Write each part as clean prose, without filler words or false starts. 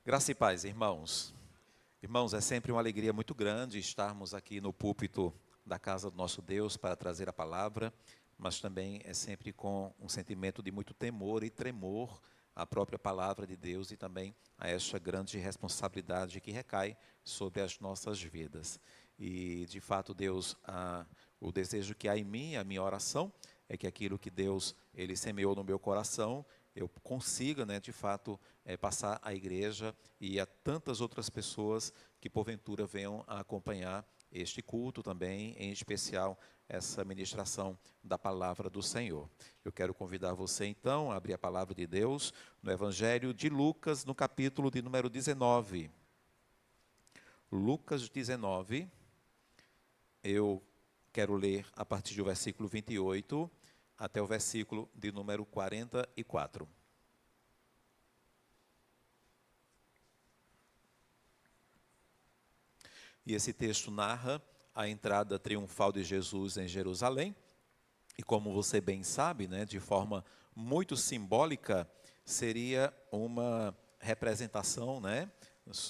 Graça e paz, irmãos. Irmãos, é sempre uma alegria muito grande estarmos aqui no púlpito da casa do nosso Deus para trazer a palavra, mas também é sempre com um sentimento de muito temor e tremor à própria palavra de Deus e também a esta grande responsabilidade que recai sobre as nossas vidas. E, de fato, Deus, o desejo que há em mim, a minha oração, é que aquilo que Deus ele semeou no meu coração, eu consiga, de fato, passar à igreja e a tantas outras pessoas que porventura venham a acompanhar este culto também, em especial essa ministração da palavra do Senhor. Eu quero convidar você então a abrir a palavra de Deus no Evangelho de Lucas, no capítulo de número 19. Lucas 19, eu quero ler a partir do versículo 28 até o versículo de número 44. E esse texto narra a entrada triunfal de Jesus em Jerusalém. E como você bem sabe, de forma muito simbólica, seria uma representação,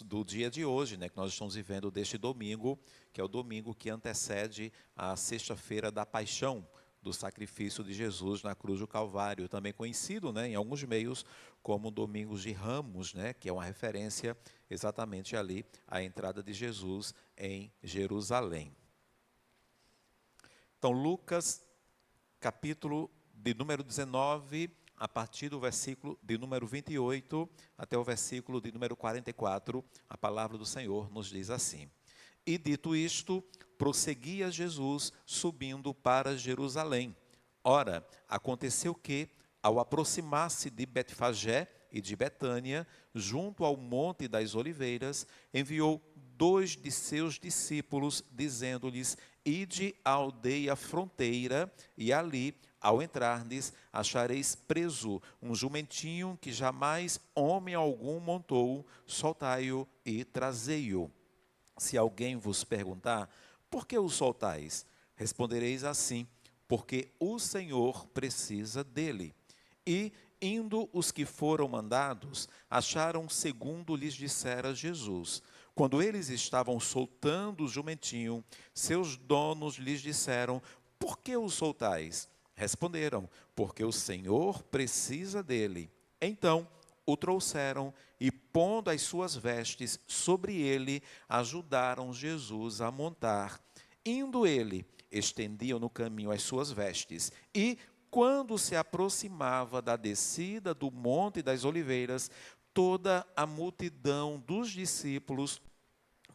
do dia de hoje, que nós estamos vivendo deste domingo, que é o domingo que antecede a sexta-feira da paixão, do sacrifício de Jesus na cruz do Calvário, também conhecido, em alguns meios como Domingos de Ramos, que é uma referência exatamente ali à entrada de Jesus em Jerusalém. Então, Lucas, capítulo de número 19, a partir do versículo de número 28 até o versículo de número 44, a palavra do Senhor nos diz assim: E dito isto, prosseguia Jesus subindo para Jerusalém. Ora, aconteceu que, ao aproximar-se de Betfagé e de Betânia, junto ao Monte das Oliveiras, enviou 2 de seus discípulos, dizendo-lhes: Ide à aldeia fronteira, e ali, ao entrardes, achareis preso um jumentinho que jamais homem algum montou, soltai-o e trazei-o. Se alguém vos perguntar, por que o soltais? Respondereis assim, porque o Senhor precisa dele. E, indo os que foram mandados, acharam segundo lhes dissera Jesus. Quando eles estavam soltando o jumentinho, seus donos lhes disseram: Por que o soltais? Responderam: Porque o Senhor precisa dele. Então o trouxeram e, pondo as suas vestes sobre ele, ajudaram Jesus a montar. Indo ele, estendiam no caminho as suas vestes. E, quando se aproximava da descida do Monte das Oliveiras, toda a multidão dos discípulos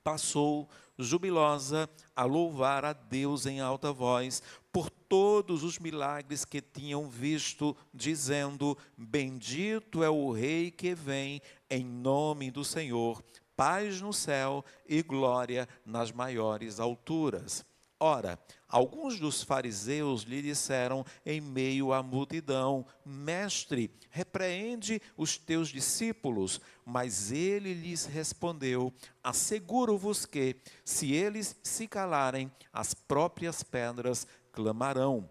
passou jubilosa a louvar a Deus em alta voz por todos os milagres que tinham visto, dizendo: Bendito é o Rei que vem em nome do Senhor, paz no céu e glória nas maiores alturas. Ora, alguns dos fariseus lhe disseram em meio à multidão: Mestre, repreende os teus discípulos. Mas ele lhes respondeu: Asseguro-vos que, se eles se calarem, as próprias pedras clamarão.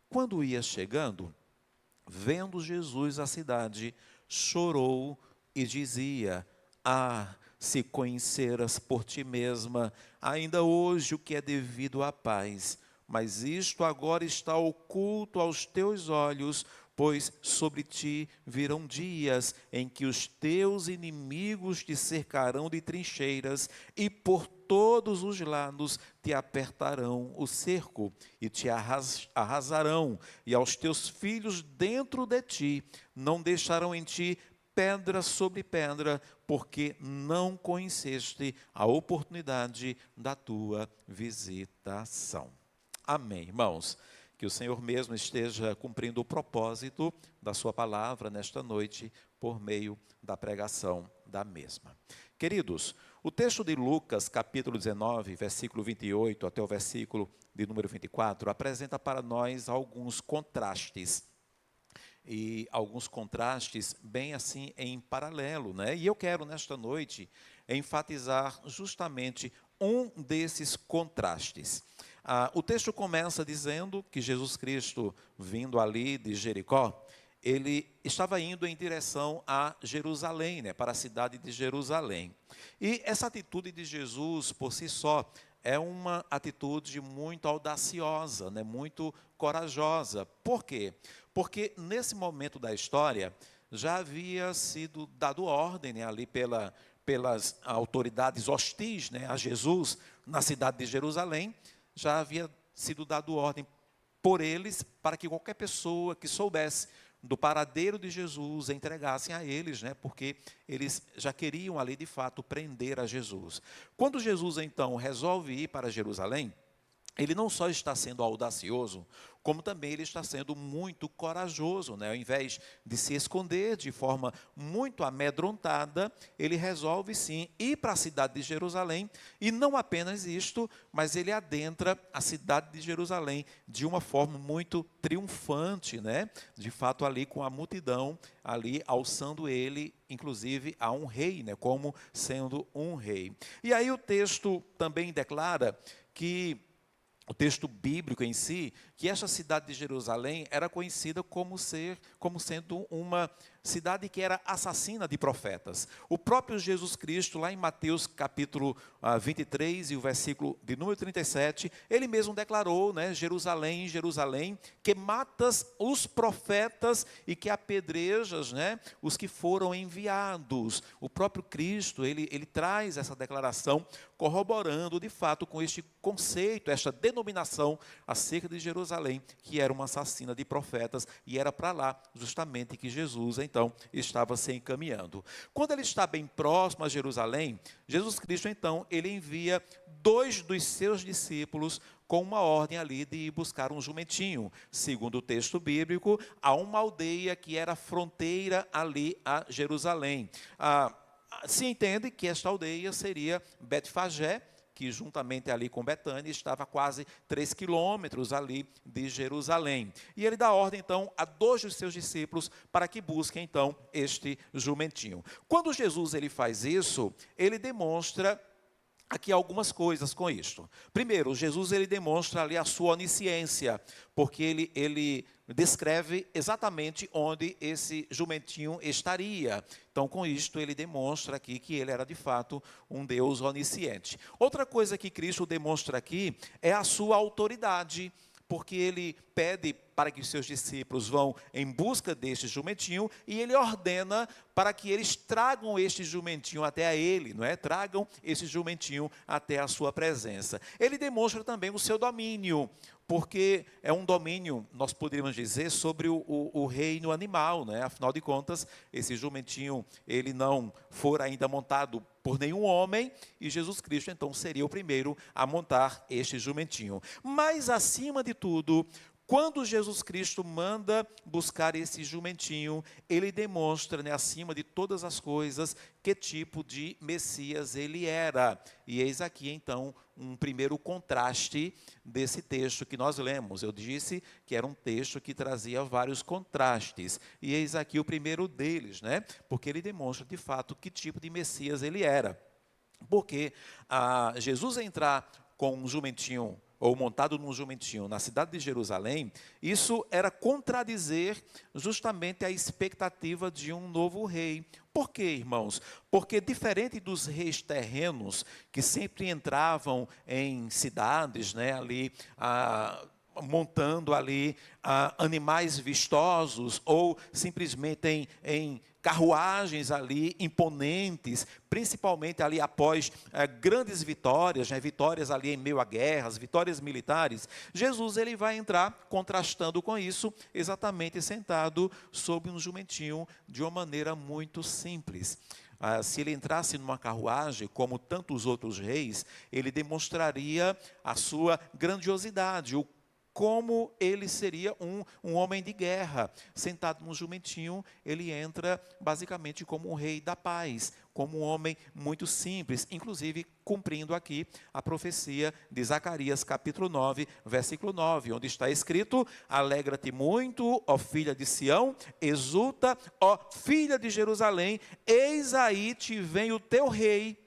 Quando ia chegando, vendo Jesus a cidade, chorou e dizia: Ah, se conheceras por ti mesma, ainda hoje o que é devido à paz. Mas isto agora está oculto aos teus olhos, pois sobre ti virão dias em que os teus inimigos te cercarão de trincheiras e por todos os lados te apertarão o cerco e te arrasarão, e aos teus filhos dentro de ti não deixarão em ti pedra sobre pedra, porque não conheceste a oportunidade da tua visitação. Amém, irmãos. Que o Senhor mesmo esteja cumprindo o propósito da sua palavra nesta noite, por meio da pregação da mesma. Queridos, o texto de Lucas, capítulo 19, versículo 28 até o versículo de número 24, apresenta para nós alguns contrastes. E alguns contrastes bem assim em paralelo, E eu quero nesta noite enfatizar justamente um desses contrastes. O texto começa dizendo que Jesus Cristo, vindo ali de Jericó, ele estava indo em direção a Jerusalém, né, para a cidade de Jerusalém. E essa atitude de Jesus, por si só, é uma atitude muito audaciosa, né, muito corajosa. Por quê? Porque nesse momento da história, já havia sido dado ordem, né, ali pelas autoridades hostis, né, a Jesus, na cidade de Jerusalém, já havia sido dado ordem por eles para que qualquer pessoa que soubesse do paradeiro de Jesus entregassem a eles, né, porque eles já queriam ali de fato prender a Jesus. Quando Jesus então resolve ir para Jerusalém, ele não só está sendo audacioso, como também ele está sendo muito corajoso, né? Ao invés de se esconder de forma muito amedrontada, ele resolve sim ir para a cidade de Jerusalém, e não apenas isto, mas ele adentra a cidade de Jerusalém de uma forma muito triunfante, né? De fato ali com a multidão, ali alçando ele, inclusive, a um rei, né? Como sendo um rei. E aí o texto também declara que o texto bíblico em si, que esta cidade de Jerusalém era conhecida como sendo uma cidade que era assassina de profetas. O próprio Jesus Cristo, lá em Mateus capítulo 23 e o versículo de número 37, ele mesmo declarou, né, Jerusalém, Jerusalém, que matas os profetas e que apedrejas, né, os que foram enviados. O próprio Cristo, ele traz essa declaração, corroborando de fato com este conceito, esta denominação acerca de Jerusalém, que era uma assassina de profetas, e era para lá justamente que Jesus então estava se encaminhando. Quando ele está bem próximo a Jerusalém, Jesus Cristo então ele envia 2 dos seus discípulos com uma ordem ali de ir buscar um jumentinho, segundo o texto bíblico, a uma aldeia que era fronteira ali a Jerusalém. Se entende que esta aldeia seria Betfagé, que juntamente ali com Betânia estava a quase 3 quilômetros ali de Jerusalém. E ele dá ordem então a 2 dos seus discípulos para que busquem então este jumentinho. Quando Jesus ele faz isso, ele demonstra aqui algumas coisas com isto. Primeiro, Jesus ele demonstra ali a sua onisciência, porque ele descreve exatamente onde esse jumentinho estaria. Então, com isto, ele demonstra aqui que ele era de fato um Deus onisciente. Outra coisa que Cristo demonstra aqui é a sua autoridade, porque ele pede para que os seus discípulos vão em busca deste jumentinho e ele ordena para que eles tragam este jumentinho até a ele, não é? Tragam esse jumentinho até a sua presença. Ele demonstra também o seu domínio, porque é um domínio, nós poderíamos dizer, sobre o reino animal, né? Afinal de contas, esse jumentinho, ele não for ainda montado por nenhum homem, e Jesus Cristo, então, seria o primeiro a montar este jumentinho. Mas, acima de tudo, quando Jesus Cristo manda buscar esse jumentinho, ele demonstra, né, acima de todas as coisas, que tipo de Messias ele era. E eis aqui, então, um primeiro contraste desse texto que nós lemos. Eu disse que era um texto que trazia vários contrastes. E eis aqui o primeiro deles, né? Porque ele demonstra, de fato, que tipo de Messias ele era. Porque Jesus entrar com um jumentinho, ou montado num jumentinho, na cidade de Jerusalém, isso era contradizer justamente a expectativa de um novo rei. Por quê, irmãos? Porque diferente dos reis terrenos, que sempre entravam em cidades, né, ali, montando ali animais vistosos, ou simplesmente em carruagens ali imponentes, principalmente ali após grandes vitórias, né, vitórias ali em meio a guerras, vitórias militares. Jesus ele vai entrar contrastando com isso, exatamente sentado sobre um jumentinho de uma maneira muito simples. Se ele entrasse numa carruagem, como tantos outros reis, ele demonstraria a sua grandiosidade, como ele seria um homem de guerra. Sentado num jumentinho, ele entra basicamente como um rei da paz, como um homem muito simples, inclusive cumprindo aqui a profecia de Zacarias, capítulo 9, versículo 9, onde está escrito: alegra-te muito, ó filha de Sião, exulta, ó filha de Jerusalém, eis aí te vem o teu rei,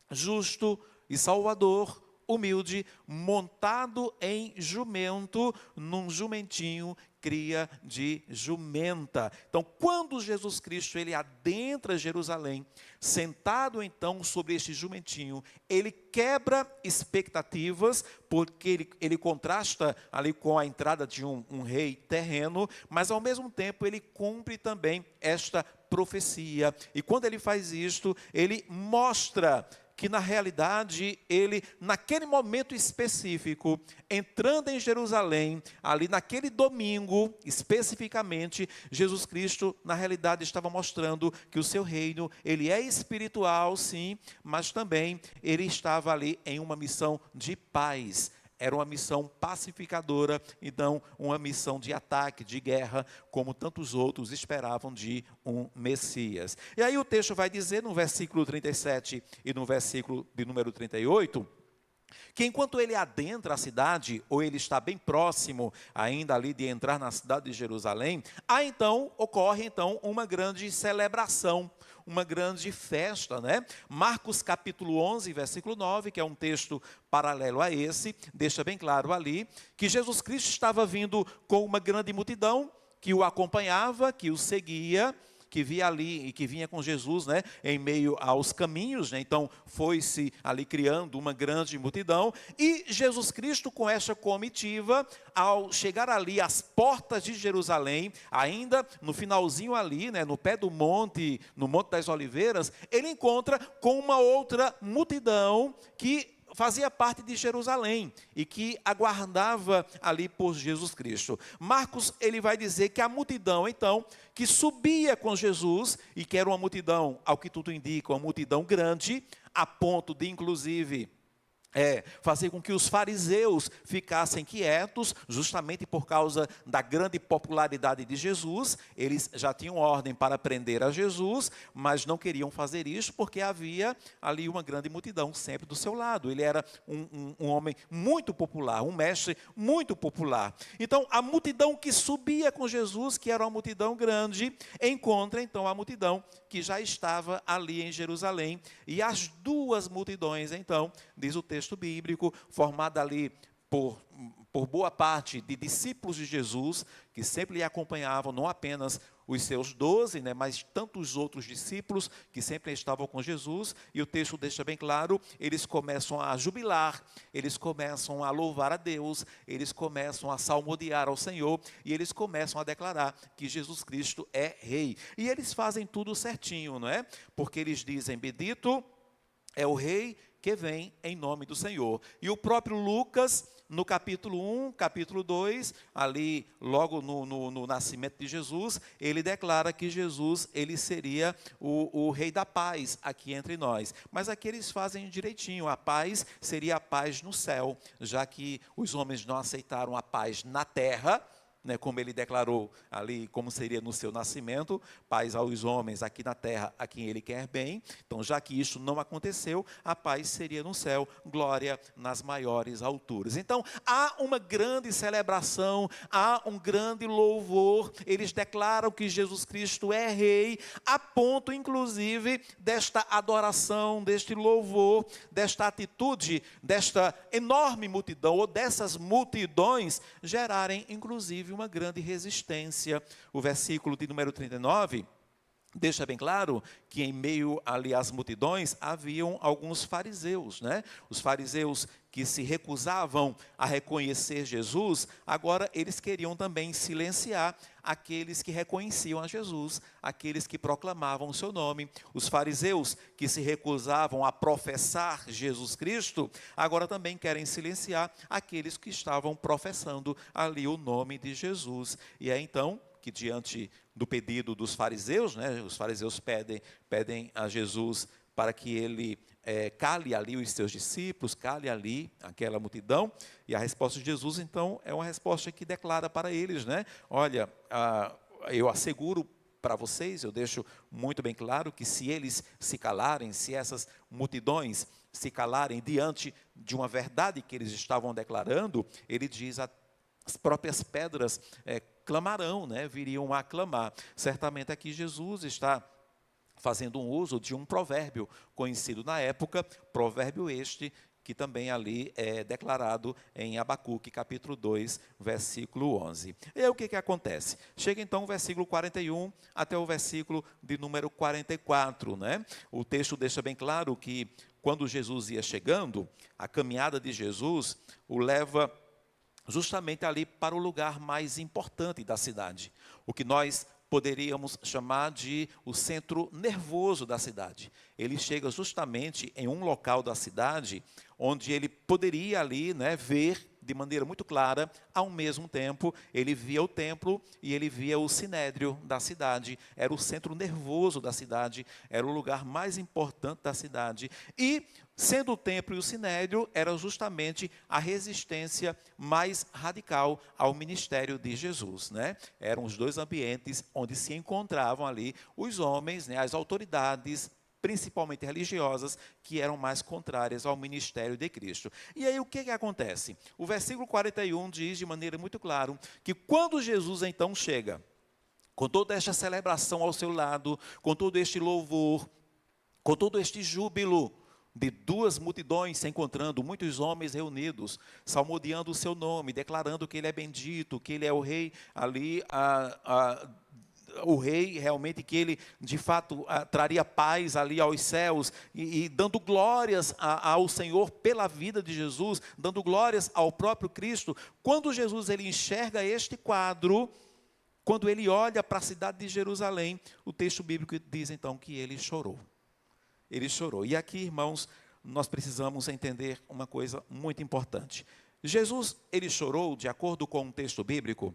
justo e salvador, humilde, montado em jumento, num jumentinho, cria de jumenta. Então, quando Jesus Cristo ele adentra Jerusalém, sentado então sobre este jumentinho, ele quebra expectativas, porque ele contrasta ali com a entrada de um rei terreno, mas ao mesmo tempo ele cumpre também esta profecia. E quando ele faz isto, ele mostra que na realidade ele, naquele momento específico, entrando em Jerusalém, ali naquele domingo, especificamente, Jesus Cristo, na realidade, estava mostrando que o seu reino, ele é espiritual, sim, mas também ele estava ali em uma missão de paz. Era uma missão pacificadora e não uma missão de ataque, de guerra, como tantos outros esperavam de um Messias. E aí o texto vai dizer, no versículo 37 e no versículo de número 38, que enquanto ele adentra a cidade, ou ele está bem próximo ainda ali de entrar na cidade de Jerusalém, ocorre então uma grande celebração, uma grande festa, né? Marcos capítulo 11, versículo 9, que é um texto paralelo a esse, deixa bem claro ali, que Jesus Cristo estava vindo com uma grande multidão, que o acompanhava, que o seguia, que via ali e que vinha com Jesus, né, em meio aos caminhos, né? Então foi-se ali criando uma grande multidão, e Jesus Cristo com essa comitiva, ao chegar ali às portas de Jerusalém, ainda no finalzinho ali, né, no pé do monte, no Monte das Oliveiras, ele encontra com uma outra multidão que fazia parte de Jerusalém e que aguardava ali por Jesus Cristo. Marcos, ele vai dizer que a multidão, então, que subia com Jesus, e que era uma multidão, ao que tudo indica, uma multidão grande, a ponto de, inclusive, fazer com que os fariseus ficassem quietos, justamente por causa da grande popularidade de Jesus. Eles já tinham ordem para prender a Jesus, mas não queriam fazer isso, porque havia ali uma grande multidão sempre do seu lado. Ele era um homem muito popular, um mestre muito popular. Então, a multidão que subia com Jesus, que era uma multidão grande, encontra então a multidão que já estava ali em Jerusalém, e as duas multidões, então, diz o texto bíblico, formada ali por boa parte de discípulos de Jesus, que sempre lhe acompanhavam, não apenas os seus 12, né, mas tantos outros discípulos que sempre estavam com Jesus, e o texto deixa bem claro, eles começam a jubilar, eles começam a louvar a Deus, eles começam a salmodiar ao Senhor, e eles começam a declarar que Jesus Cristo é Rei. E eles fazem tudo certinho, não é? Porque eles dizem, bendito é o Rei que vem em nome do Senhor. E o próprio Lucas, no capítulo 1, capítulo 2, ali logo no nascimento de Jesus, ele declara que Jesus, ele seria o Rei da paz aqui entre nós. Mas aqui eles fazem direitinho, a paz seria a paz no céu, já que os homens não aceitaram a paz na terra, né, como ele declarou ali, como seria no seu nascimento, paz aos homens aqui na terra, a quem ele quer bem. Então, já que isso não aconteceu, a paz seria no céu, glória nas maiores alturas. Então, há uma grande celebração, há um grande louvor, eles declaram que Jesus Cristo é Rei, a ponto, inclusive, desta adoração, deste louvor, desta atitude, desta enorme multidão, ou dessas multidões, gerarem, inclusive, uma grande resistência. O versículo de número 39 deixa bem claro que em meio ali às multidões haviam alguns fariseus, né? Os fariseus que se recusavam a reconhecer Jesus, agora eles queriam também silenciar aqueles que reconheciam a Jesus, aqueles que proclamavam o seu nome. Os fariseus que se recusavam a professar Jesus Cristo, agora também querem silenciar aqueles que estavam professando ali o nome de Jesus. E é então que, diante do pedido dos fariseus, né, os fariseus pedem a Jesus para que ele cale ali os seus discípulos, cale ali aquela multidão, e a resposta de Jesus, então, é uma resposta que declara para eles, né, olha, eu asseguro para vocês, eu deixo muito bem claro que se eles se calarem, se essas multidões se calarem diante de uma verdade que eles estavam declarando, ele diz, as próprias pedras clamarão, né, viriam a clamar. Certamente aqui Jesus está fazendo um uso de um provérbio conhecido na época, provérbio este que também ali é declarado em Abacuque, capítulo 2, versículo 11. E aí o que acontece? Chega então o versículo 41 até o versículo de número 44, né? O texto deixa bem claro que quando Jesus ia chegando, a caminhada de Jesus o leva justamente ali para o lugar mais importante da cidade, o que nós poderíamos chamar de o centro nervoso da cidade. Ele chega justamente em um local da cidade onde ele poderia ali, né, ver de maneira muito clara, ao mesmo tempo, ele via o templo e ele via o sinédrio da cidade. Era o centro nervoso da cidade, era o lugar mais importante da cidade. E, sendo o templo e o sinédrio, era justamente a resistência mais radical ao ministério de Jesus, né? Eram os dois ambientes onde se encontravam ali os homens, né, as autoridades, principalmente religiosas, que eram mais contrárias ao ministério de Cristo. E aí o que acontece? O versículo 41 diz de maneira muito clara que quando Jesus então chega, com toda esta celebração ao seu lado, com todo este louvor, com todo este júbilo, de duas multidões se encontrando, muitos homens reunidos, salmodiando o seu nome, declarando que ele é bendito, que ele é o rei ali, o rei realmente, que ele de fato traria paz ali aos céus, e dando glórias ao Senhor pela vida de Jesus, dando glórias ao próprio Cristo. Quando Jesus ele enxerga este quadro, quando ele olha para a cidade de Jerusalém, o texto bíblico diz então que ele chorou. Ele chorou. E aqui, irmãos, nós precisamos entender uma coisa muito importante. Jesus, ele chorou, de acordo com o texto bíblico,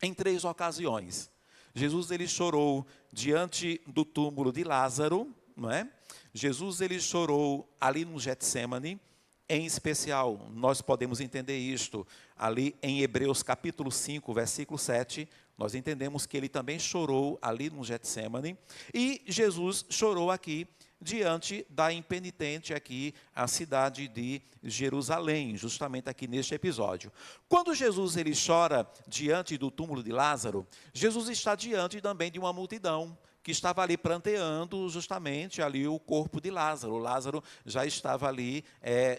em 3 ocasiões. Jesus, ele chorou diante do túmulo de Lázaro, não é? Jesus, ele chorou ali no Getsêmani. Em especial, nós podemos entender isto ali em Hebreus capítulo 5, versículo 7, nós entendemos que ele também chorou ali no Getsêmani, e Jesus chorou aqui diante da impenitente aqui, a cidade de Jerusalém, justamente aqui neste episódio. Quando Jesus ele chora diante do túmulo de Lázaro, Jesus está diante também de uma multidão que estava ali pranteando justamente ali o corpo de Lázaro. Lázaro já estava ali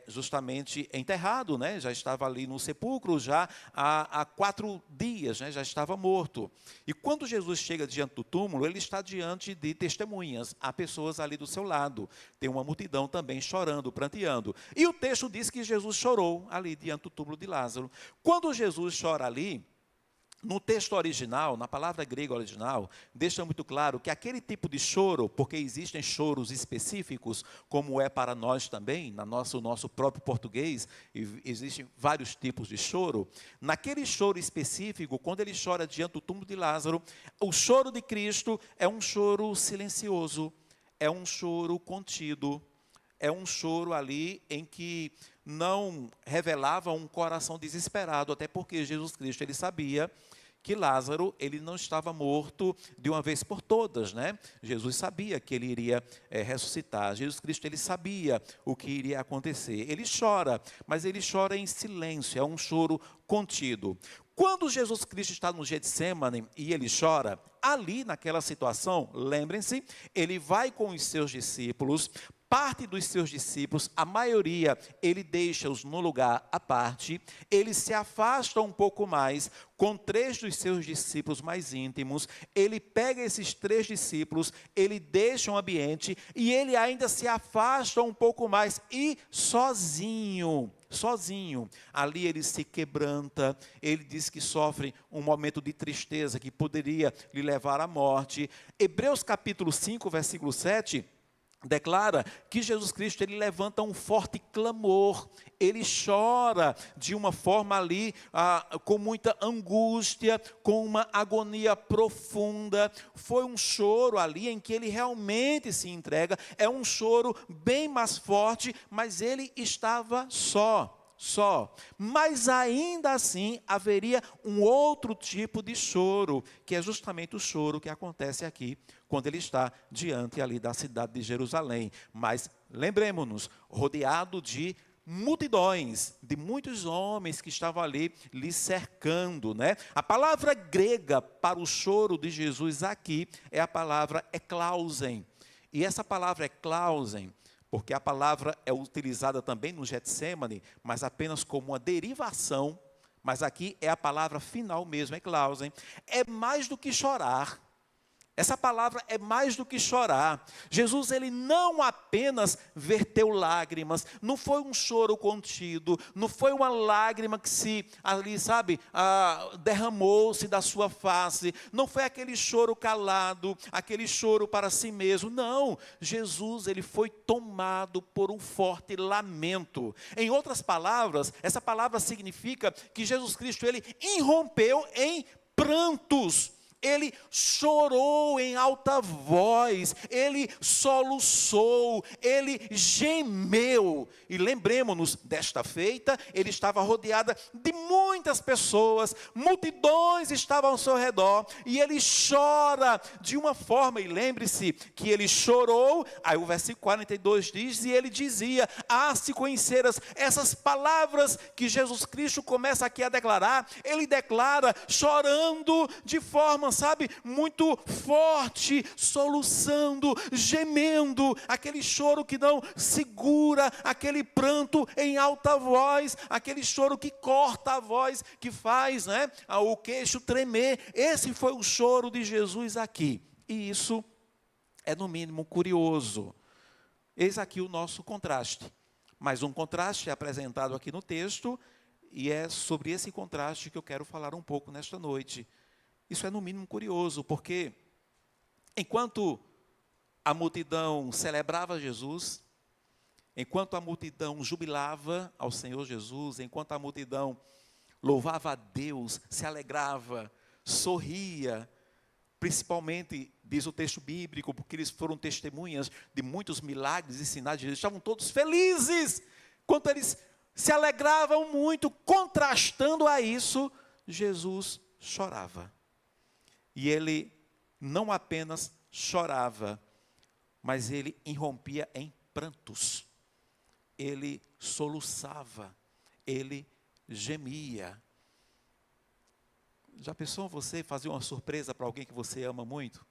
justamente enterrado, né? Já estava ali no sepulcro já há 4 dias, né? Já estava morto. E quando Jesus chega diante do túmulo, ele está diante de testemunhas. Há pessoas ali do seu lado. Tem uma multidão também chorando, pranteando. E o texto diz que Jesus chorou ali diante do túmulo de Lázaro. Quando Jesus chora ali, no texto original, na palavra grega original, deixa muito claro que aquele tipo de choro, porque existem choros específicos, como é para nós também, no nosso próprio português, existem vários tipos de choro. Naquele choro específico, quando ele chora diante do túmulo de Lázaro, o choro de Cristo é um choro silencioso, é um choro contido, é um choro ali em que não revelava um coração desesperado, até porque Jesus Cristo, ele sabia que Lázaro, ele não estava morto de uma vez por todas, né? Jesus sabia que ele iria ressuscitar. Jesus Cristo, ele sabia o que iria acontecer. Ele chora, mas ele chora em silêncio, é um choro contido. Quando Jesus Cristo está no Getsêmani e ele chora, ali naquela situação, lembrem-se, ele vai com os seus discípulos. Parte dos seus discípulos, a maioria, ele deixa-os no lugar à parte, ele se afasta um pouco mais, com 3 dos seus discípulos mais íntimos, ele pega esses 3 discípulos, ele deixa um ambiente, e ele ainda se afasta um pouco mais, e sozinho, ali ele se quebranta, ele diz que sofre um momento de tristeza, que poderia lhe levar à morte. Hebreus capítulo 5, versículo 7, declara que Jesus Cristo, ele levanta um forte clamor, ele chora de uma forma ali, com muita angústia, com uma agonia profunda. Foi um choro ali em que ele realmente se entrega, é um choro bem mais forte, mas ele estava só. Mas ainda assim haveria um outro tipo de choro, que é justamente o choro que acontece aqui, quando ele está diante ali da cidade de Jerusalém. Mas lembremos-nos, rodeado de multidões, de muitos homens que estavam ali lhe cercando, né? A palavra grega para o choro de Jesus aqui é a palavra eklausen. E essa palavra eklausen, porque a palavra é utilizada também no Getsêmani, mas apenas como uma derivação, mas aqui é a palavra final mesmo, é Klausen, é mais do que chorar. Essa palavra é mais do que chorar. Jesus, ele não apenas verteu lágrimas, não foi um choro contido, não foi uma lágrima que se, ali, sabe, derramou-se da sua face, não foi aquele choro calado, aquele choro para si mesmo, não. Jesus, ele foi tomado por um forte lamento. Em outras palavras, essa palavra significa que Jesus Cristo, ele irrompeu em prantos. Ele chorou em alta voz, ele soluçou, ele gemeu. E lembremos-nos, desta feita, ele estava rodeado de muitas pessoas, multidões estavam ao seu redor, e ele chora de uma forma, e lembre-se que ele chorou, aí o versículo 42 diz, e ele dizia, se conheceras essas palavras que Jesus Cristo começa aqui a declarar, ele declara chorando de forma, sabe, muito forte, soluçando, gemendo, aquele choro que não segura, aquele pranto em alta voz, aquele choro que corta a voz, que faz, né, o queixo tremer. Esse foi o choro de Jesus aqui, e isso é no mínimo curioso. Eis aqui o nosso contraste, mas um contraste é apresentado aqui no texto, e é sobre esse contraste que eu quero falar um pouco nesta noite. Isso é no mínimo curioso, porque enquanto a multidão celebrava Jesus, enquanto a multidão jubilava ao Senhor Jesus, enquanto a multidão louvava a Deus, se alegrava, sorria, principalmente, diz o texto bíblico, porque eles foram testemunhas de muitos milagres e sinais de Jesus, estavam todos felizes, enquanto eles se alegravam muito, contrastando a isso, Jesus chorava. E ele não apenas chorava, mas ele irrompia em prantos. Ele soluçava, ele gemia. Já pensou você fazer uma surpresa para alguém que você ama muito?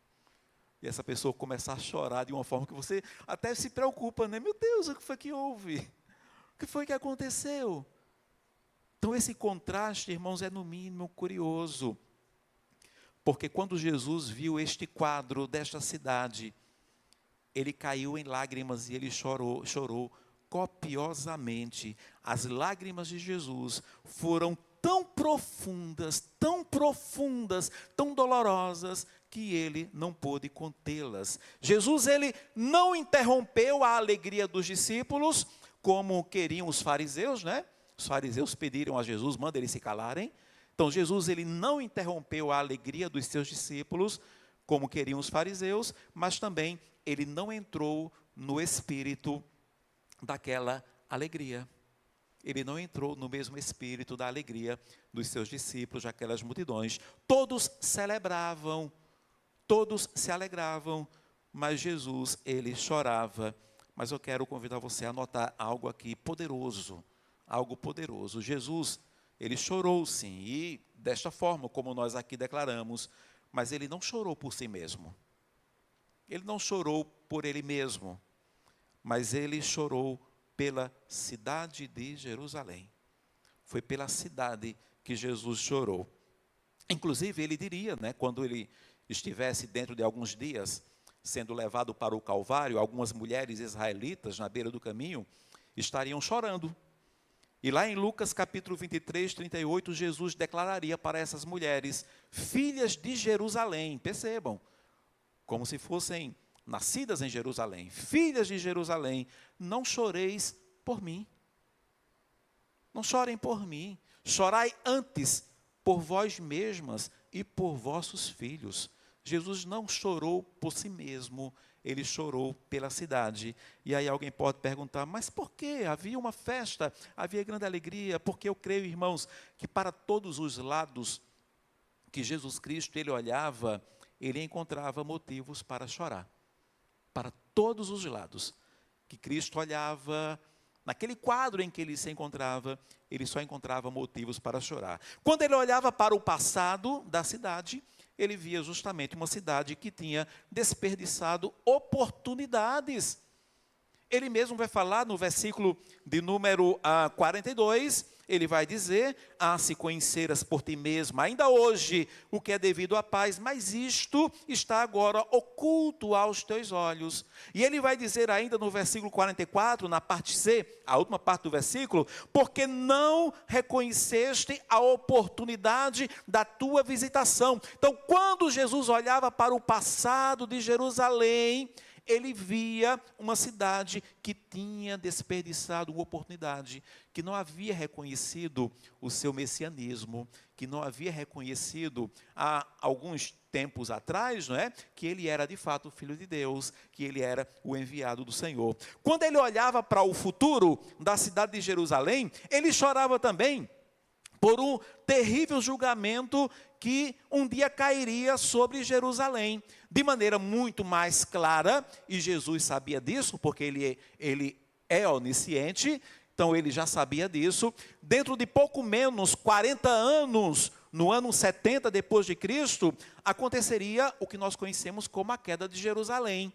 E essa pessoa começar a chorar de uma forma que você até se preocupa, né? Meu Deus, o que foi que houve? O que foi que aconteceu? Então esse contraste, irmãos, é no mínimo curioso. Porque quando Jesus viu este quadro desta cidade, ele caiu em lágrimas e ele chorou copiosamente. As lágrimas de Jesus foram tão profundas, tão dolorosas, que ele não pôde contê-las. Jesus, ele não interrompeu a alegria dos discípulos, como queriam os fariseus, né? Os fariseus pediram a Jesus, manda eles se calarem. Então, Jesus, ele não interrompeu a alegria dos seus discípulos, como queriam os fariseus, mas também ele não entrou no espírito daquela alegria. Ele não entrou no mesmo espírito da alegria dos seus discípulos, daquelas multidões. Todos celebravam, todos se alegravam, mas Jesus, ele chorava. Mas eu quero convidar você a notar algo aqui poderoso, algo poderoso. Jesus, ele chorou sim, e desta forma, como nós aqui declaramos, mas ele não chorou por si mesmo. Ele não chorou por ele mesmo, mas ele chorou pela cidade de Jerusalém. Foi pela cidade que Jesus chorou. Inclusive, ele diria, né, quando ele estivesse dentro de alguns dias, sendo levado para o Calvário, algumas mulheres israelitas, na beira do caminho, estariam chorando. E lá em Lucas capítulo 23, 38, Jesus declararia para essas mulheres, filhas de Jerusalém, percebam, como se fossem nascidas em Jerusalém, filhas de Jerusalém, não choreis por mim. Não chorem por mim, chorai antes por vós mesmas e por vossos filhos. Jesus não chorou por si mesmo, ele chorou pela cidade. E aí alguém pode perguntar, mas por quê? Havia uma festa, havia grande alegria, porque eu creio, irmãos, que para todos os lados que Jesus Cristo, ele olhava, ele encontrava motivos para chorar. Para todos os lados que Cristo olhava, naquele quadro em que ele se encontrava, ele só encontrava motivos para chorar. Quando ele olhava para o passado da cidade, ele via justamente uma cidade que tinha desperdiçado oportunidades. Ele mesmo vai falar no versículo de número 42, ele vai dizer: se conheceras por ti mesmo, ainda hoje, o que é devido à paz, mas isto está agora oculto aos teus olhos. E ele vai dizer ainda no versículo 44, na parte C, a última parte do versículo: porque não reconheceste a oportunidade da tua visitação. Então, quando Jesus olhava para o passado de Jerusalém, ele via uma cidade que tinha desperdiçado uma oportunidade, que não havia reconhecido o seu messianismo, que não havia reconhecido há alguns tempos atrás, não é? Que ele era de fato o Filho de Deus, que ele era o enviado do Senhor. Quando ele olhava para o futuro da cidade de Jerusalém, ele chorava também por um terrível julgamento que um dia cairia sobre Jerusalém, de maneira muito mais clara, e Jesus sabia disso, porque ele é onisciente, então ele já sabia disso. Dentro de pouco menos 40 anos, no ano 70 depois de Cristo, aconteceria o que nós conhecemos como a queda de Jerusalém,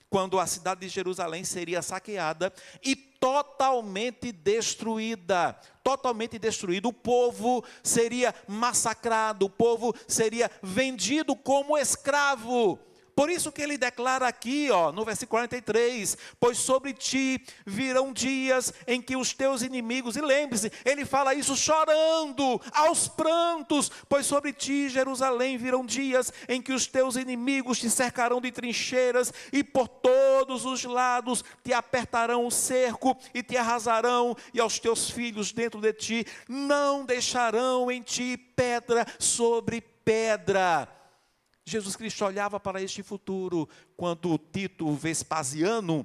quando a cidade de Jerusalém seria saqueada e totalmente destruída. Totalmente destruído. O povo seria massacrado, o povo seria vendido como escravo. Por isso que ele declara aqui, no versículo 43, pois sobre ti virão dias em que os teus inimigos, e lembre-se, ele fala isso chorando, aos prantos, pois sobre ti, Jerusalém, virão dias em que os teus inimigos te cercarão de trincheiras, e por todos os lados te apertarão o cerco, e te arrasarão, e aos teus filhos dentro de ti, não deixarão em ti pedra sobre pedra. Jesus Cristo olhava para este futuro, quando Tito Vespasiano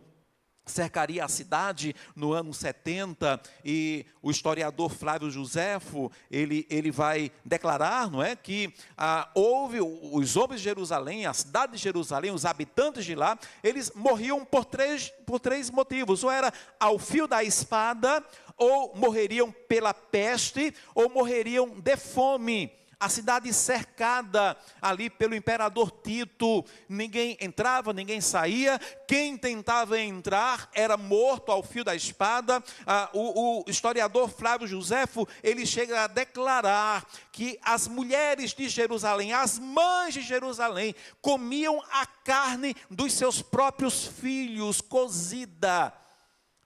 cercaria a cidade no ano 70, e o historiador Flávio Joséfo, ele vai declarar, não é, que houve os homens de Jerusalém, a cidade de Jerusalém, os habitantes de lá, eles morriam por três motivos: ou era ao fio da espada, ou morreriam pela peste, ou morreriam de fome. A cidade cercada ali pelo imperador Tito, ninguém entrava, ninguém saía, quem tentava entrar era morto ao fio da espada. O historiador Flávio Joséfo, ele chega a declarar que as mulheres de Jerusalém, as mães de Jerusalém, comiam a carne dos seus próprios filhos cozida,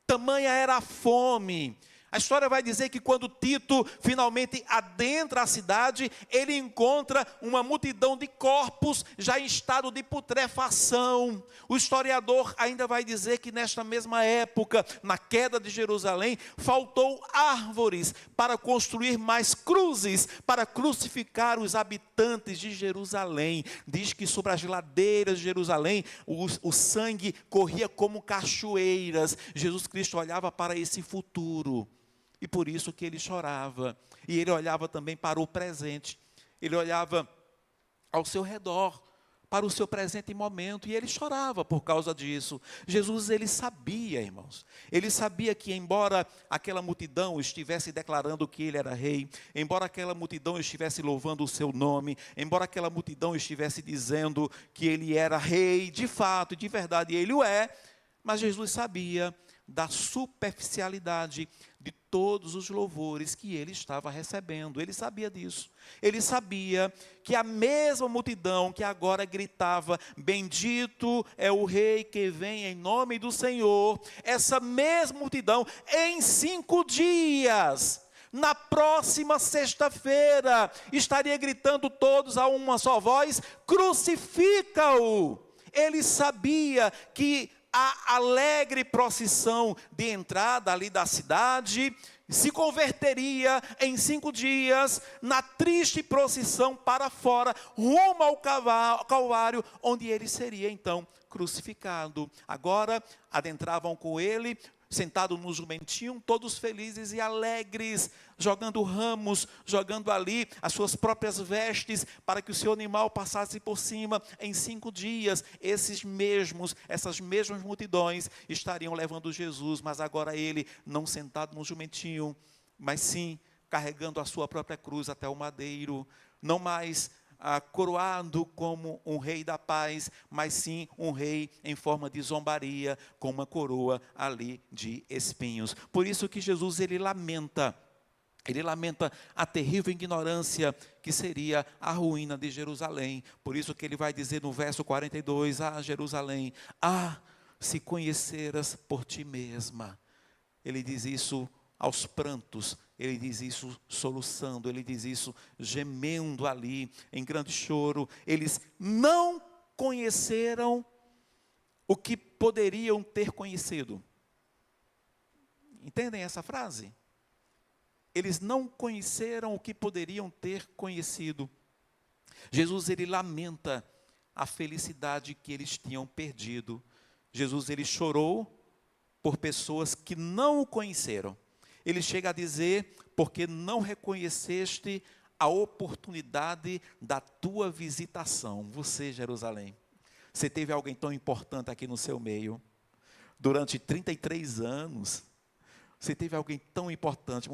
tamanha era a fome. A história vai dizer que quando Tito finalmente adentra a cidade, ele encontra uma multidão de corpos já em estado de putrefação. O historiador ainda vai dizer que nesta mesma época, na queda de Jerusalém, faltou árvores para construir mais cruzes, para crucificar os habitantes de Jerusalém. Diz que sobre as ladeiras de Jerusalém, o sangue corria como cachoeiras. Jesus Cristo olhava para esse futuro. E por isso que ele chorava. E ele olhava também para o presente. Ele olhava ao seu redor, para o seu presente momento. E ele chorava por causa disso. Jesus, ele sabia, irmãos. Ele sabia que embora aquela multidão estivesse declarando que ele era rei, embora aquela multidão estivesse louvando o seu nome, embora aquela multidão estivesse dizendo que ele era rei, de fato, de verdade, ele o é. Mas Jesus sabia da superficialidade de todos os louvores que ele estava recebendo. Ele sabia disso. Ele sabia que a mesma multidão que agora gritava: bendito é o rei que vem em nome do Senhor, essa mesma multidão, em 5 dias, na próxima sexta-feira, estaria gritando todos a uma só voz: crucifica-o. Ele sabia que a alegre procissão de entrada ali da cidade se converteria em 5 dias na triste procissão para fora, rumo ao Calvário, onde ele seria então crucificado. Agora adentravam com ele, sentado no jumentinho, todos felizes e alegres, jogando ramos, jogando ali as suas próprias vestes, para que o seu animal passasse por cima. Em 5 dias, essas mesmas multidões estariam levando Jesus, mas agora ele, não sentado no jumentinho, mas sim carregando a sua própria cruz até o madeiro, não mais coroado como um rei da paz, mas sim um rei em forma de zombaria, com uma coroa ali de espinhos. Por isso que Jesus, ele lamenta a terrível ignorância que seria a ruína de Jerusalém. Por isso que ele vai dizer no verso 42, Jerusalém, se conheceras por ti mesma. Ele diz isso aos prantos, ele diz isso soluçando, ele diz isso gemendo ali, em grande choro. Eles não conheceram o que poderiam ter conhecido. Entendem essa frase? Eles não conheceram o que poderiam ter conhecido. Jesus, ele lamenta a felicidade que eles tinham perdido. Jesus, ele chorou por pessoas que não o conheceram. Ele chega a dizer, porque não reconheceste a oportunidade da tua visitação. Você, Jerusalém, você teve alguém tão importante aqui no seu meio, durante 33 anos, você teve alguém tão importante,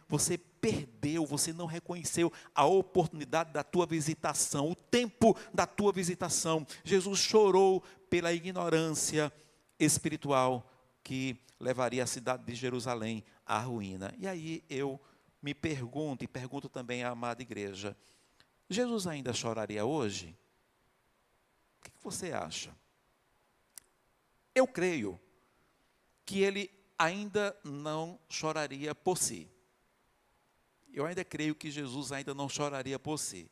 você perdeu, você não reconheceu a oportunidade da tua visitação, o tempo da tua visitação. Jesus chorou pela ignorância espiritual que levaria a cidade de Jerusalém à ruína. E aí eu me pergunto, e pergunto também à amada igreja, Jesus ainda choraria hoje? O que você acha? Eu creio que ele ainda não choraria por si. Eu ainda creio que Jesus ainda não choraria por si.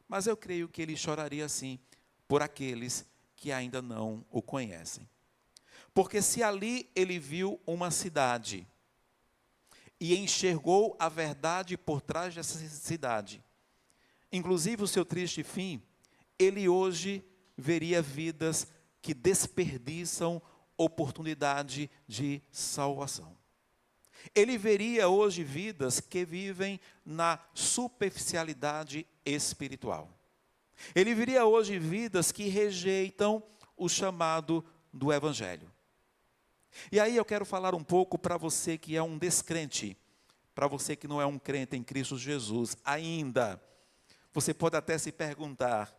Mas eu creio que ele choraria sim por aqueles que ainda não o conhecem. Porque se ali ele viu uma cidade e enxergou a verdade por trás dessa cidade, inclusive o seu triste fim, ele hoje veria vidas que desperdiçam oportunidade de salvação. Ele veria hoje vidas que vivem na superficialidade espiritual. Ele veria hoje vidas que rejeitam o chamado do Evangelho. E aí eu quero falar um pouco para você que é um descrente, para você que não é um crente em Cristo Jesus ainda. Você pode até se perguntar,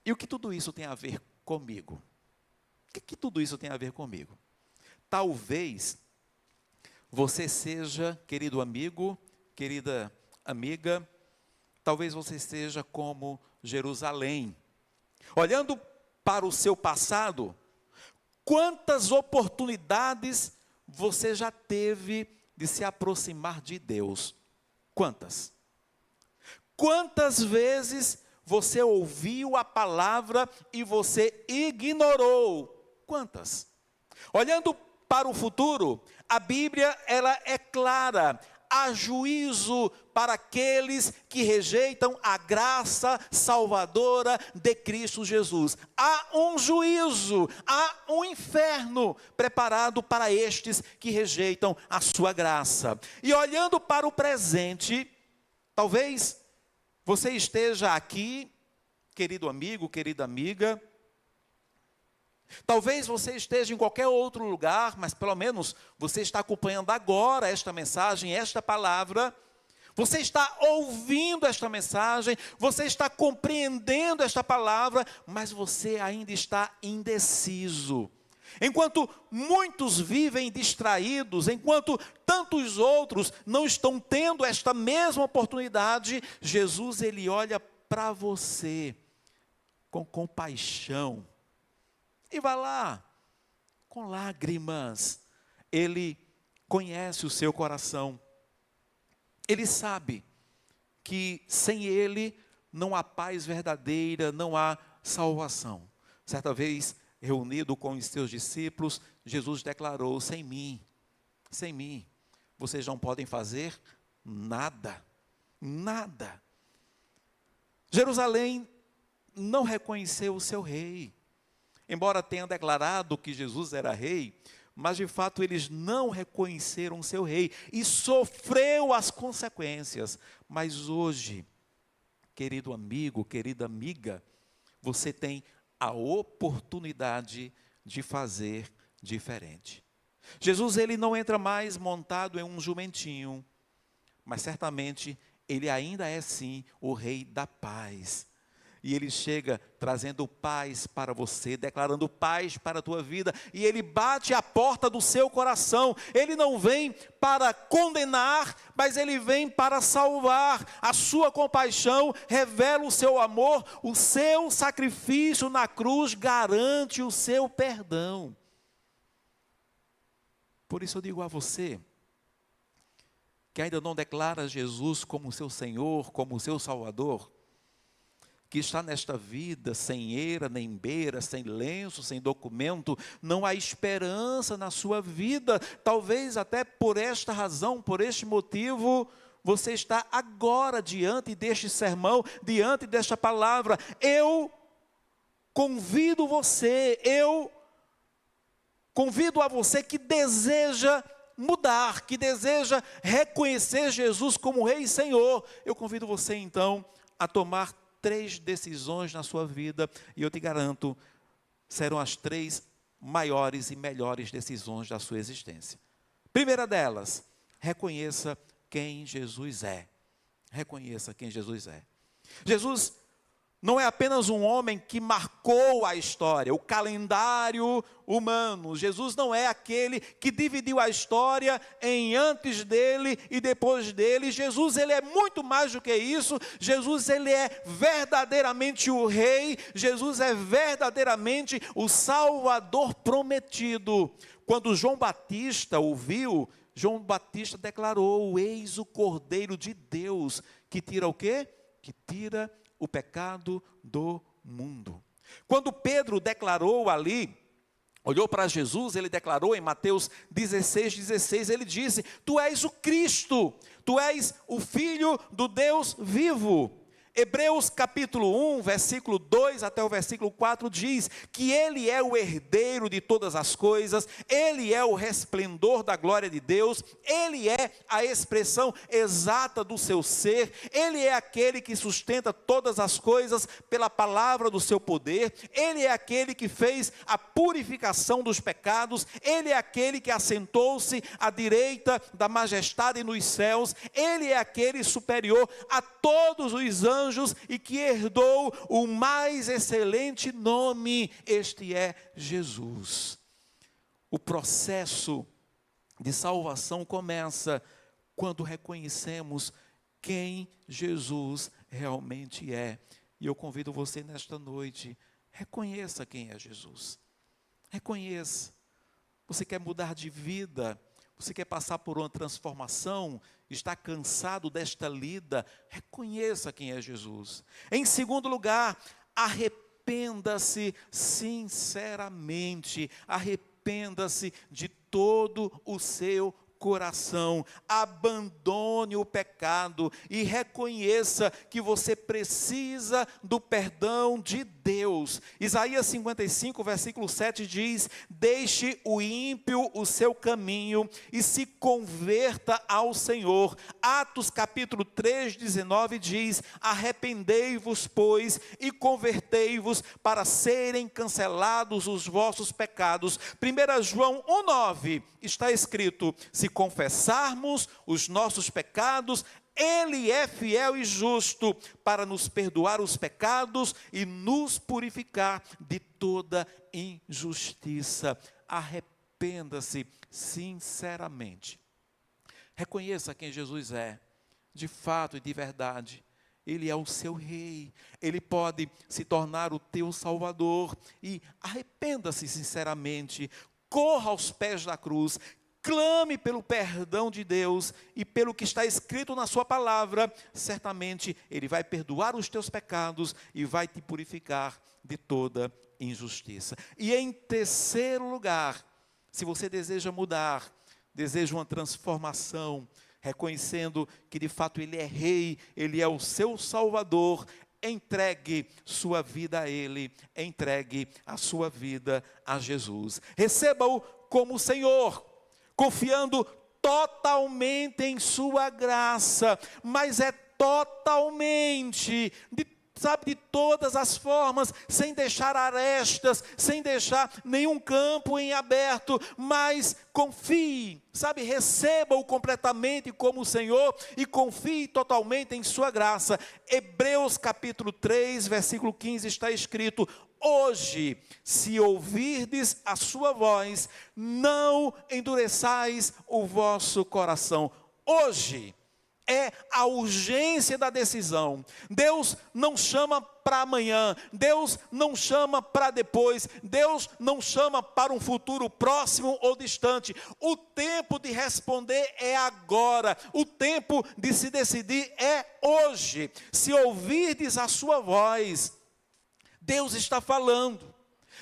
e o que tudo isso tem a ver comigo? O que tudo isso tem a ver comigo? Talvez você seja, querido amigo, querida amiga, talvez você seja como Jerusalém. Olhando para o seu passado, quantas oportunidades você já teve de se aproximar de Deus? Quantas? Quantas vezes você ouviu a palavra e você ignorou? Quantas? Olhando para o futuro, a Bíblia ela é clara. Há juízo para aqueles que rejeitam a graça salvadora de Cristo Jesus. Há um juízo, há um inferno preparado para estes que rejeitam a sua graça. E olhando para o presente, talvez você esteja aqui, querido amigo, querida amiga. Talvez você esteja em qualquer outro lugar, mas pelo menos você está acompanhando agora esta mensagem, esta palavra. Você está ouvindo esta mensagem, você está compreendendo esta palavra, mas você ainda está indeciso. Enquanto muitos vivem distraídos, enquanto tantos outros não estão tendo esta mesma oportunidade, Jesus, ele olha para você com compaixão e vai lá, com lágrimas. Ele conhece o seu coração. Ele sabe que sem Ele não há paz verdadeira, não há salvação. Certa vez, reunido com os seus discípulos, Jesus declarou: sem mim, vocês não podem fazer nada, nada. Jerusalém não reconheceu o seu rei. Embora tenha declarado que Jesus era rei, mas de fato eles não reconheceram o seu rei e sofreu as consequências. Mas hoje, querido amigo, querida amiga, você tem a oportunidade de fazer diferente. Jesus, ele não entra mais montado em um jumentinho, mas certamente ele ainda é sim o rei da paz. E Ele chega trazendo paz para você, declarando paz para a tua vida. E Ele bate a porta do seu coração. Ele não vem para condenar, mas Ele vem para salvar. A sua compaixão revela o seu amor. O seu sacrifício na cruz garante o seu perdão. Por isso eu digo a você, que ainda não declara Jesus como seu Senhor, como seu Salvador, que está nesta vida sem eira, nem beira, sem lenço, sem documento, não há esperança na sua vida. Talvez até por esta razão, por este motivo, você está agora diante deste sermão, diante desta palavra. Eu convido a você que deseja mudar, que deseja reconhecer Jesus como Rei e Senhor. Eu convido você então a tomar 3 decisões na sua vida, e eu te garanto, serão as 3 maiores e melhores decisões da sua existência. Primeira delas, reconheça quem Jesus é. Reconheça quem Jesus é. Jesus não é apenas um homem que marcou a história, o calendário humano. Jesus não é aquele que dividiu a história em antes dele e depois dele. Jesus, ele é muito mais do que isso. Jesus, ele é verdadeiramente o Rei. Jesus é verdadeiramente o Salvador prometido. Quando João Batista ouviu, João Batista declarou: eis o Cordeiro de Deus, que tira o quê? Que tira o pecado do mundo. Quando Pedro declarou ali, olhou para Jesus, ele declarou em Mateus 16, ele disse: tu és o Cristo, tu és o Filho do Deus vivo. Hebreus capítulo 1, versículo 2 até o versículo 4 diz que Ele é o herdeiro de todas as coisas, Ele é o resplendor da glória de Deus, Ele é a expressão exata do seu ser, Ele é aquele que sustenta todas as coisas pela palavra do seu poder, Ele é aquele que fez a purificação dos pecados, Ele é aquele que assentou-se à direita da majestade nos céus, Ele é aquele superior a todos os anjos e que herdou o mais excelente nome, este é Jesus. O processo de salvação começa quando reconhecemos quem Jesus realmente é. E eu convido você nesta noite, reconheça quem é Jesus. Reconheça. Você quer mudar de vida? Você quer passar por uma transformação? Está cansado desta lida? Reconheça quem é Jesus. Em segundo lugar, arrependa-se sinceramente. Arrependa-se de todo o seu coração. Abandone o pecado e reconheça que você precisa do perdão de Deus. Isaías 55, versículo 7 diz: deixe o ímpio o seu caminho e se converta ao Senhor. Atos capítulo 3, 19 diz: arrependei-vos, pois, e convertei-vos para serem cancelados os vossos pecados. 1 João 1,9 está escrito: se confessarmos os nossos pecados, Ele é fiel e justo para nos perdoar os pecados e nos purificar de toda injustiça. Arrependa-se sinceramente. Reconheça quem Jesus é, de fato e de verdade. Ele é o seu Rei, Ele pode se tornar o teu Salvador. E arrependa-se sinceramente, corra aos pés da cruz, clame pelo perdão de Deus e pelo que está escrito na sua palavra. Certamente Ele vai perdoar os teus pecados e vai te purificar de toda injustiça. E em terceiro lugar, se você deseja mudar, deseja uma transformação, reconhecendo que de fato Ele é Rei, Ele é o seu Salvador, entregue sua vida a Ele, entregue a sua vida a Jesus. Receba-o como Senhor, confiando totalmente em sua graça, mas é totalmente, de sabe, de todas as formas, sem deixar arestas, sem deixar nenhum campo em aberto, mas confie, sabe, receba-o completamente como o Senhor e confie totalmente em sua graça. Hebreus capítulo 3, versículo 15 está escrito: hoje, se ouvirdes a sua voz, não endureçais o vosso coração. Hoje é a urgência da decisão. Deus não chama para amanhã, Deus não chama para depois, Deus não chama para um futuro próximo ou distante. O tempo de responder é agora, o tempo de se decidir é hoje. Se ouvirdes a sua voz, Deus está falando.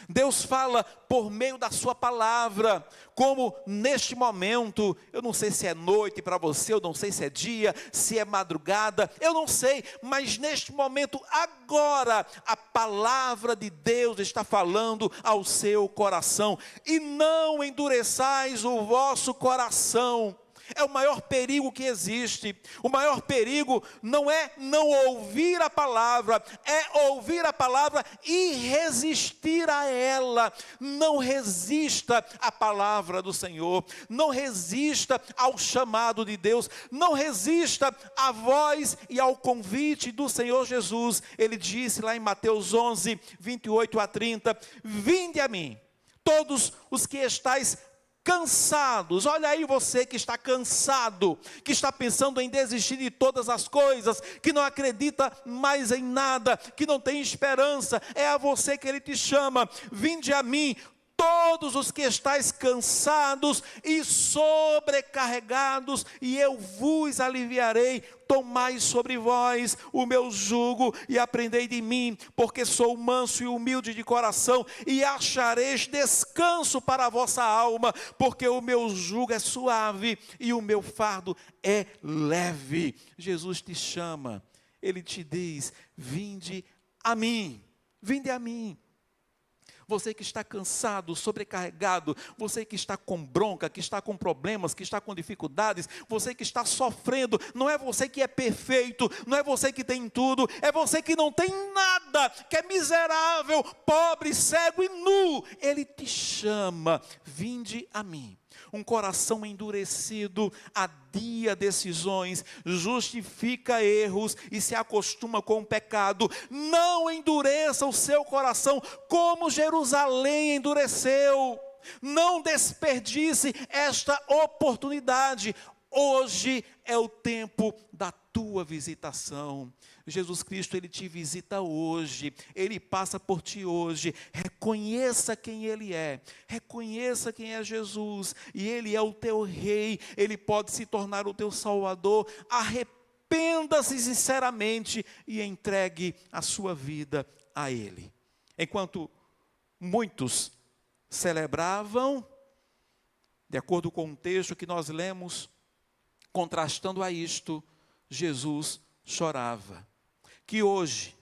Deus fala por meio da sua palavra, como neste momento, eu não sei se é noite para você, eu não sei se é dia, se é madrugada, eu não sei, mas neste momento, agora, a palavra de Deus está falando ao seu coração. E não endureçais o vosso coração. É o maior perigo que existe. O maior perigo não é não ouvir a palavra, é ouvir a palavra e resistir a ela. Não resista à palavra do Senhor, não resista ao chamado de Deus, não resista à voz e ao convite do Senhor Jesus. Ele disse lá em Mateus 11, 28 a 30, vinde a mim, todos os que estáis cansados. Olha aí você que está cansado, que está pensando em desistir de todas as coisas, que não acredita mais em nada, que não tem esperança. É a você que Ele te chama. Vinde a mim, todos os que estáis cansados e sobrecarregados, e eu vos aliviarei. Tomai sobre vós o meu jugo e aprendei de mim, porque sou manso e humilde de coração, e achareis descanso para a vossa alma, porque o meu jugo é suave e o meu fardo é leve. Jesus te chama, Ele te diz: vinde a mim, vinde a mim. Você que está cansado, sobrecarregado, você que está com bronca, que está com problemas, que está com dificuldades, você que está sofrendo, não é você que é perfeito, não é você que tem tudo, é você que não tem nada, que é miserável, pobre, cego e nu. Ele te chama, vinde a mim. Um coração endurecido adia decisões, justifica erros e se acostuma com o pecado. Não endureça o seu coração como Jerusalém endureceu. Não desperdice esta oportunidade. Hoje é o tempo da tua visitação. Jesus Cristo, Ele te visita hoje, Ele passa por ti hoje. Reconheça quem Ele é, reconheça quem é Jesus, e Ele é o teu Rei, Ele pode se tornar o teu Salvador. Arrependa-se sinceramente e entregue a sua vida a Ele. Enquanto muitos celebravam, de acordo com o texto que nós lemos, contrastando a isto, Jesus chorava. Que hoje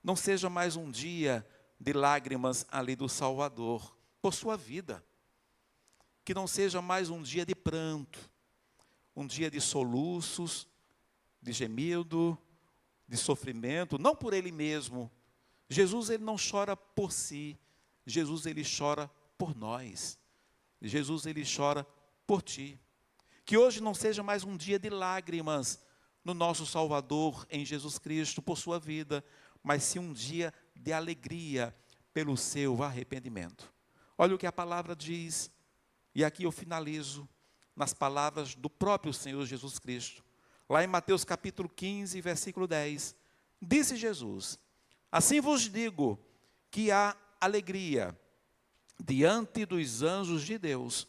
não seja mais um dia de lágrimas ali do Salvador por sua vida. Que não seja mais um dia de pranto, um dia de soluços, de gemido, de sofrimento, não por Ele mesmo. Jesus, Ele não chora por si, Jesus, Ele chora por nós. Jesus, Ele chora por ti. Que hoje não seja mais um dia de lágrimas no nosso Salvador, em Jesus Cristo, por sua vida, mas sim um dia de alegria pelo seu arrependimento. Olha o que a palavra diz, e aqui eu finalizo nas palavras do próprio Senhor Jesus Cristo. Lá em Mateus capítulo 15, versículo 10, disse Jesus: assim vos digo que há alegria diante dos anjos de Deus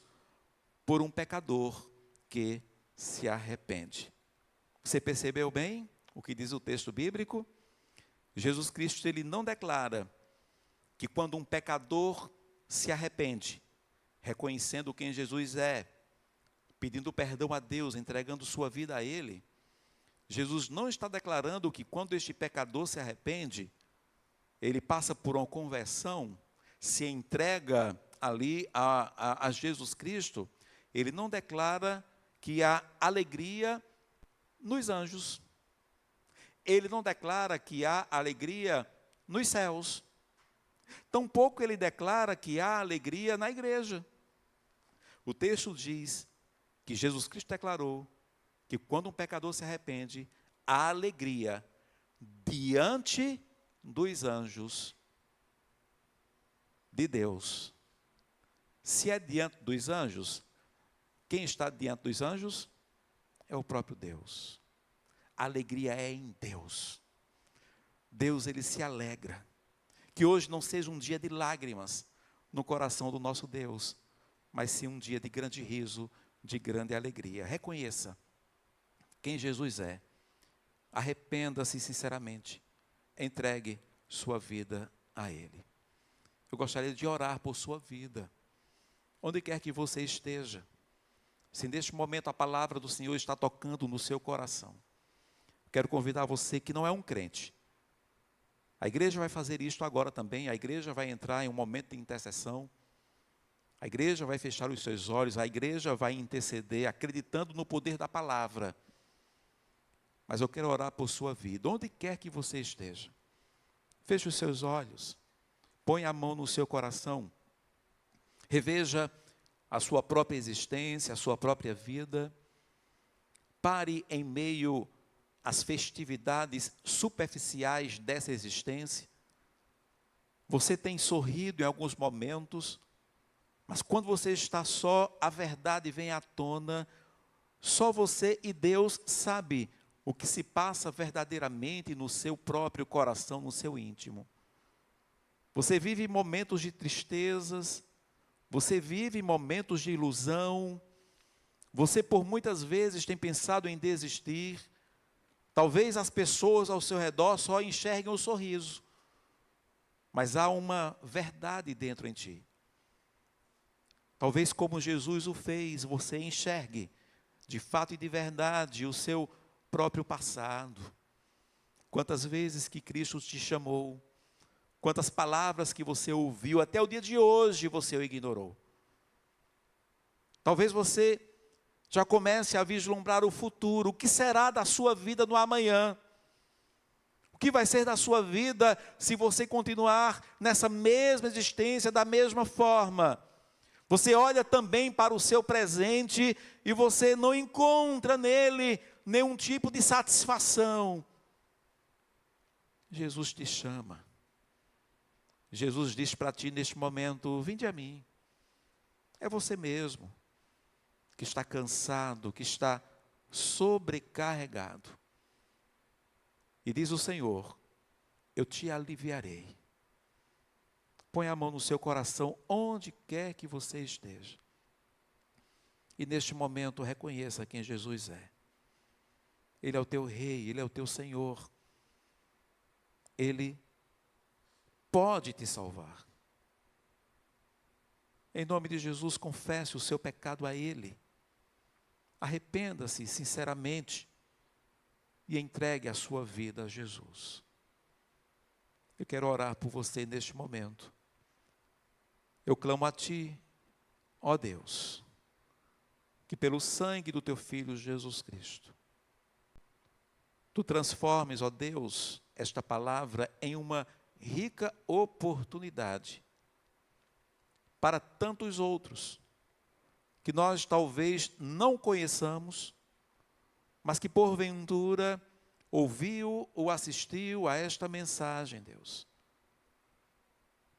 por um pecador que se arrepende. Você percebeu bem o que diz o texto bíblico? Jesus Cristo, Ele não declara que quando um pecador se arrepende, reconhecendo quem Jesus é, pedindo perdão a Deus, entregando sua vida a Ele, Jesus não está declarando que quando este pecador se arrepende, ele passa por uma conversão, se entrega ali a Jesus Cristo, Ele não declara que há alegria nos anjos. ele não declara que há alegria nos céus. Tampouco ele declara que há alegria na igreja. O texto diz que Jesus Cristo declarou que quando um pecador se arrepende, há alegria diante dos anjos de Deus. Se é diante dos anjos, quem está diante dos anjos é o próprio Deus. A alegria é em Deus. Deus, ele se alegra. Que hoje não seja um dia de lágrimas no coração do nosso Deus, mas sim um dia de grande riso, de grande alegria. Reconheça quem Jesus é. Arrependa-se sinceramente. Entregue sua vida a Ele. Eu gostaria de orar por sua vida. Onde quer que você esteja. Se neste momento a palavra do Senhor está tocando no seu coração, quero convidar você que não é um crente. A igreja vai fazer isto agora também. A igreja vai entrar em um momento de intercessão. A igreja vai fechar os seus olhos. A igreja vai interceder, acreditando no poder da palavra. Mas eu quero orar por sua vida. Onde quer que você esteja, feche os seus olhos. Põe a mão no seu coração. Reveja a sua própria existência, a sua própria vida. Pare em meio às festividades superficiais dessa existência. Você tem sorrido em alguns momentos, mas quando você está só, a verdade vem à tona. Só você e Deus sabe o que se passa verdadeiramente no seu próprio coração, no seu íntimo. Você vive momentos de tristezas, você vive momentos de ilusão, você por muitas vezes tem pensado em desistir. Talvez as pessoas ao seu redor só enxerguem o sorriso, mas há uma verdade dentro em ti. Talvez como Jesus o fez, você enxergue de fato e de verdade o seu próprio passado. Quantas vezes que Cristo te chamou, quantas palavras que você ouviu, até o dia de hoje você o ignorou. Talvez você já comece a vislumbrar o futuro. O que será da sua vida no amanhã? O que vai ser da sua vida se você continuar nessa mesma existência, da mesma forma? Você olha também para o seu presente e você não encontra nele nenhum tipo de satisfação. Jesus te chama. Jesus diz para ti neste momento: vinde a mim. É você mesmo que está cansado, que está sobrecarregado. E diz o Senhor: eu te aliviarei. Põe a mão no seu coração, onde quer que você esteja. E neste momento reconheça quem Jesus é. Ele é o teu Rei, Ele é o teu Senhor. Ele pode te salvar. Em nome de Jesus, confesse o seu pecado a Ele. Arrependa-se sinceramente e entregue a sua vida a Jesus. Eu quero orar por você neste momento. Eu clamo a Ti, ó Deus, que pelo sangue do Teu Filho Jesus Cristo, Tu transformes, ó Deus, esta palavra em uma rica oportunidade para tantos outros, que nós talvez não conheçamos, mas que porventura ouviu ou assistiu a esta mensagem, Deus.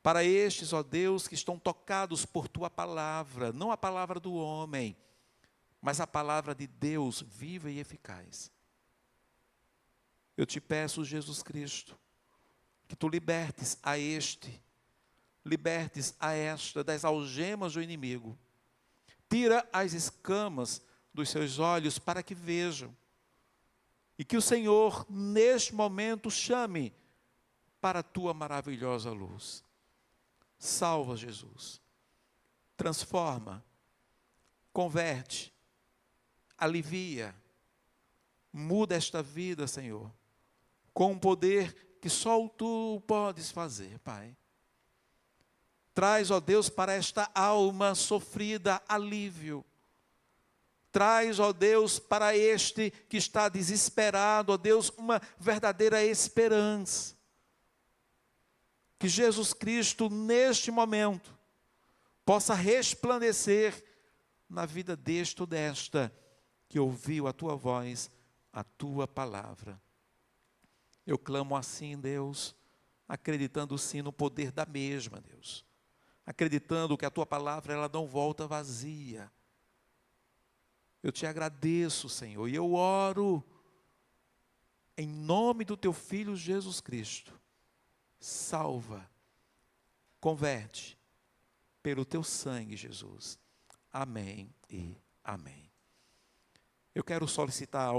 Para estes, ó Deus, que estão tocados por Tua palavra, não a palavra do homem, mas a palavra de Deus viva e eficaz. Eu te peço, Jesus Cristo, que Tu libertes a este, libertes a esta das algemas do inimigo. Tira as escamas dos seus olhos para que vejam. E que o Senhor, neste momento, chame para a Tua maravilhosa luz. Salva, Jesus. Transforma, converte, alivia, muda esta vida, Senhor, com um poder que só Tu podes fazer, Pai. Traz, ó Deus, para esta alma sofrida alívio. Traz, ó Deus, para este que está desesperado, ó Deus, uma verdadeira esperança. Que Jesus Cristo, neste momento, possa resplandecer na vida deste ou desta que ouviu a tua voz, a tua palavra. Eu clamo assim, Deus, acreditando sim no poder da mesma, Deus. Acreditando que a tua palavra ela não volta vazia. Eu te agradeço, Senhor, e eu oro em nome do teu Filho Jesus Cristo. Salva, converte pelo teu sangue, Jesus. Amém e amém. Eu quero solicitar